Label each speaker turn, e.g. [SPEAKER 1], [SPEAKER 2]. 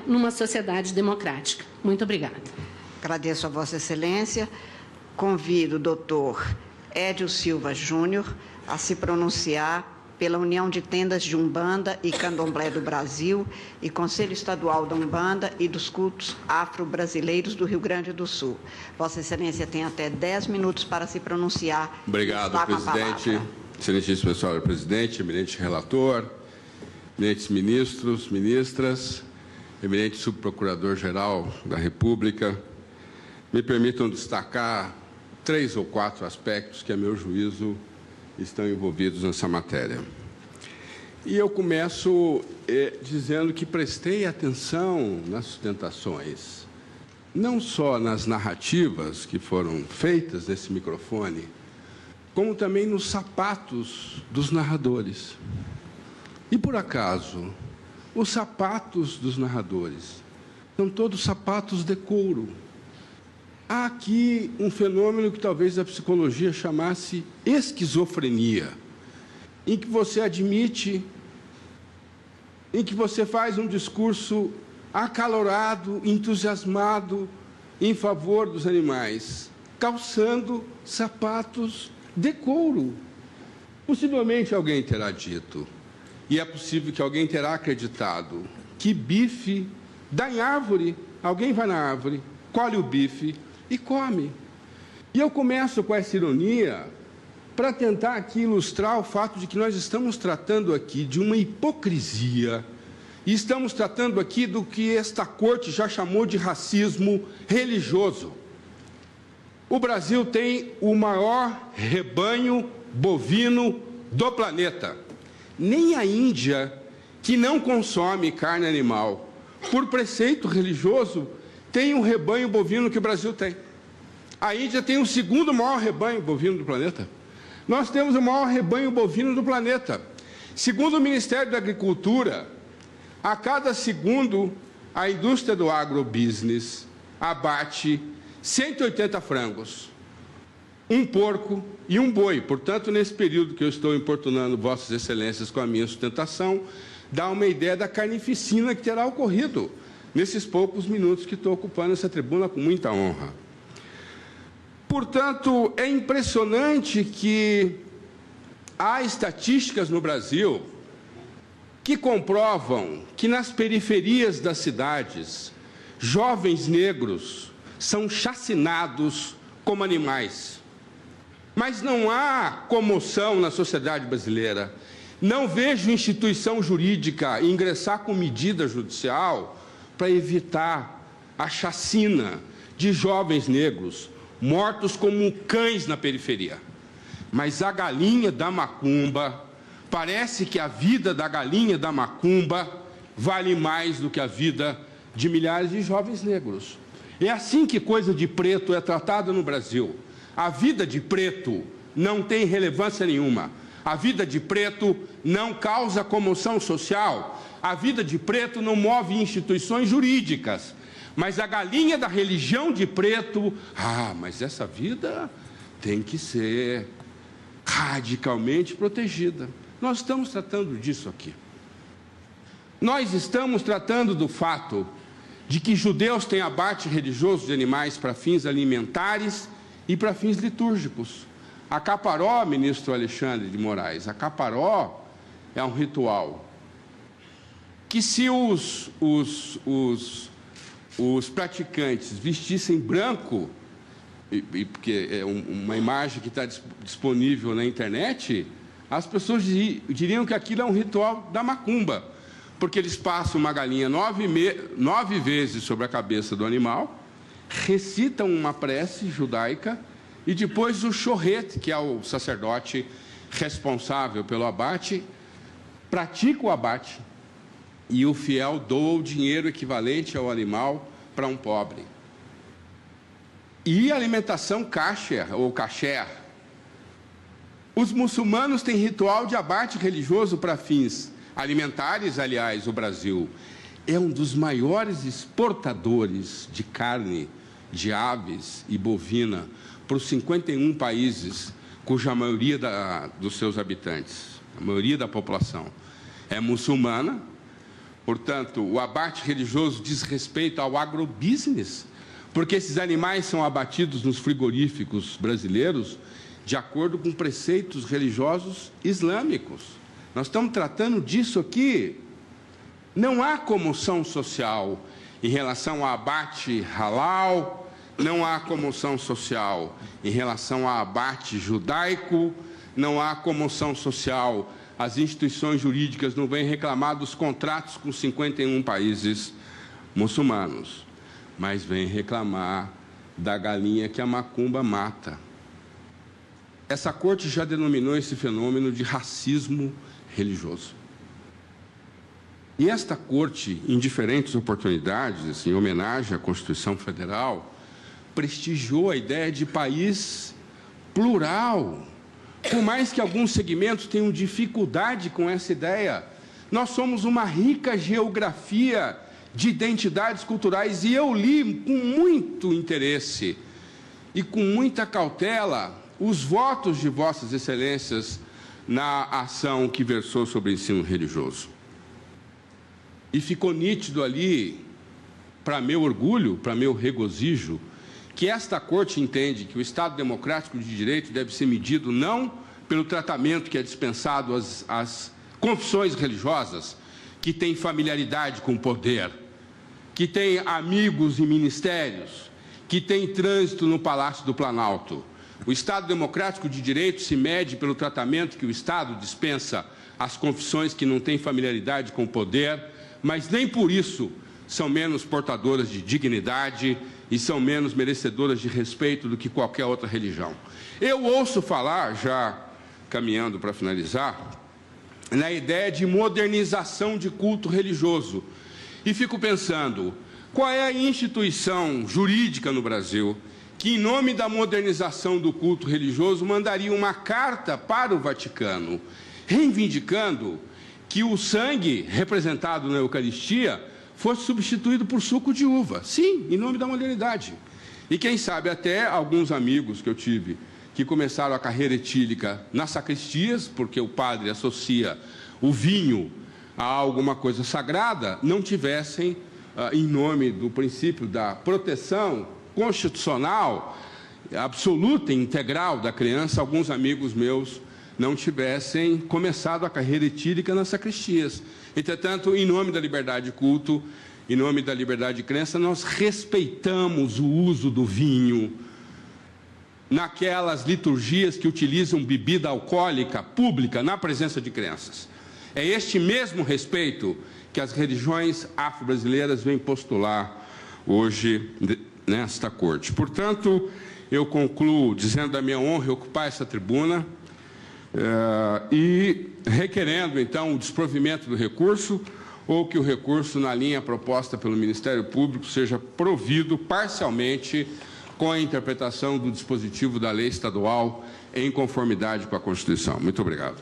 [SPEAKER 1] numa sociedade democrática. Muito obrigada.
[SPEAKER 2] Agradeço a Vossa Excelência. Convido o doutor Édio Silva Júnior a se pronunciar pela União de Tendas de Umbanda e Candomblé do Brasil e Conselho Estadual da Umbanda e dos Cultos Afro-Brasileiros do Rio Grande do Sul. Vossa Excelência tem até 10 minutos para se pronunciar.
[SPEAKER 3] Obrigado, presidente. Excelentíssimo senhor presidente, eminente relator, eminentes ministros, ministras, eminente subprocurador-geral da República, me permitam destacar 3 ou 4 aspectos que, a meu juízo, estão envolvidos nessa matéria. E eu começo dizendo que prestei atenção nas sustentações, não só nas narrativas que foram feitas nesse microfone, como também nos sapatos dos narradores. E, por acaso, os sapatos dos narradores são todos sapatos de couro. Há aqui um fenômeno que talvez a psicologia chamasse esquizofrenia, em que você admite, em que você faz um discurso acalorado, entusiasmado em favor dos animais, calçando sapatos de couro. Possivelmente alguém terá dito, e é possível que alguém terá acreditado, que bife dá em árvore. Alguém vai na árvore, colhe o bife e come. E eu começo com essa ironia para tentar aqui ilustrar o fato de que nós estamos tratando aqui de uma hipocrisia e estamos tratando aqui do que esta corte já chamou de racismo religioso. O Brasil tem o maior rebanho bovino do planeta. Nem a Índia, que não consome carne animal, por preceito religioso, tem um rebanho bovino que o Brasil tem. A Índia tem o 2º maior rebanho bovino do planeta. Nós temos o maior rebanho bovino do planeta. Segundo o Ministério da Agricultura, a cada segundo, a indústria do agrobusiness abate 180 frangos, um porco e um boi. Portanto, nesse período que eu estou importunando Vossas Excelências com a minha sustentação, dá uma ideia da carnificina que terá ocorrido nesses poucos minutos que estou ocupando essa tribuna com muita honra. Portanto, é impressionante que há estatísticas no Brasil que comprovam que nas periferias das cidades, jovens negros são chacinados como animais. Mas não há comoção na sociedade brasileira. Não vejo instituição jurídica ingressar com medida judicial para evitar a chacina de jovens negros mortos como cães na periferia. Mas a galinha da macumba, parece que a vida da galinha da macumba vale mais do que a vida de milhares de jovens negros. É assim que coisa de preto é tratada no Brasil. A vida de preto não tem relevância nenhuma. A vida de preto não causa comoção social. A vida de preto não move instituições jurídicas. Mas a galinha da religião de preto, mas essa vida tem que ser radicalmente protegida. Nós estamos tratando disso aqui. Nós estamos tratando do fato de que judeus têm abate religioso de animais para fins alimentares e para fins litúrgicos. A caparó, ministro Alexandre de Moraes, a caparó é um ritual que, se os praticantes vestissem branco, porque é uma imagem que está disponível na internet, as pessoas diriam que aquilo é um ritual da macumba, porque eles passam uma galinha 9 vezes sobre a cabeça do animal, recitam uma prece judaica e depois o chorrete, que é o sacerdote responsável pelo abate, pratica o abate e o fiel doa o dinheiro equivalente ao animal para um pobre. E a alimentação kasher, ou kasher. Os muçulmanos têm ritual de abate religioso para fins alimentares. Aliás, o Brasil é um dos maiores exportadores de carne, de aves e bovina para os 51 países cuja maioria dos seus habitantes, a maioria da população, é muçulmana. Portanto, o abate religioso diz respeito ao agrobusiness, porque esses animais são abatidos nos frigoríficos brasileiros de acordo com preceitos religiosos islâmicos. Nós estamos tratando disso aqui. Não há comoção social em relação ao abate halal, não há comoção social em relação ao abate judaico, não há comoção social. As instituições jurídicas não vêm reclamar dos contratos com 51 países muçulmanos, mas vêm reclamar da galinha que a macumba mata. Essa corte já denominou esse fenômeno de racismo religioso. E esta corte, em diferentes oportunidades, em homenagem à Constituição Federal, prestigiou a ideia de país plural. Por mais que alguns segmentos tenham dificuldade com essa ideia, nós somos uma rica geografia de identidades culturais, e eu li com muito interesse e com muita cautela os votos de Vossas Excelências na ação que versou sobre ensino religioso. E ficou nítido ali, para meu orgulho, para meu regozijo, que esta Corte entende que o Estado democrático de direito deve ser medido não pelo tratamento que é dispensado às confissões religiosas, que têm familiaridade com o poder, que têm amigos em ministérios, que têm trânsito no Palácio do Planalto. O Estado democrático de direito se mede pelo tratamento que o Estado dispensa às confissões que não têm familiaridade com o poder, mas nem por isso são menos portadoras de dignidade e são menos merecedoras de respeito do que qualquer outra religião. Eu ouço falar, já caminhando para finalizar, na ideia de modernização de culto religioso. E fico pensando, qual é a instituição jurídica no Brasil que, em nome da modernização do culto religioso, mandaria uma carta para o Vaticano, reivindicando que o sangue representado na Eucaristia fosse substituído por suco de uva? Sim, em nome da modernidade. E quem sabe até alguns amigos que eu tive que começaram a carreira etílica nas sacristias, porque o padre associa o vinho a alguma coisa sagrada, não tivessem, em nome do princípio da proteção constitucional absoluta e integral da criança, alguns amigos meus não tivessem começado a carreira etílica nas sacristias. Entretanto, em nome da liberdade de culto, em nome da liberdade de crença, nós respeitamos o uso do vinho naquelas liturgias que utilizam bebida alcoólica pública na presença de crianças. É este mesmo respeito que as religiões afro-brasileiras vêm postular hoje nesta corte. Portanto, eu concluo dizendo da minha honra ocupar essa tribuna e requerendo, então, o desprovimento do recurso, ou que o recurso, na linha proposta pelo Ministério Público, seja provido parcialmente com a interpretação do dispositivo da lei estadual em conformidade com a Constituição. Muito obrigado.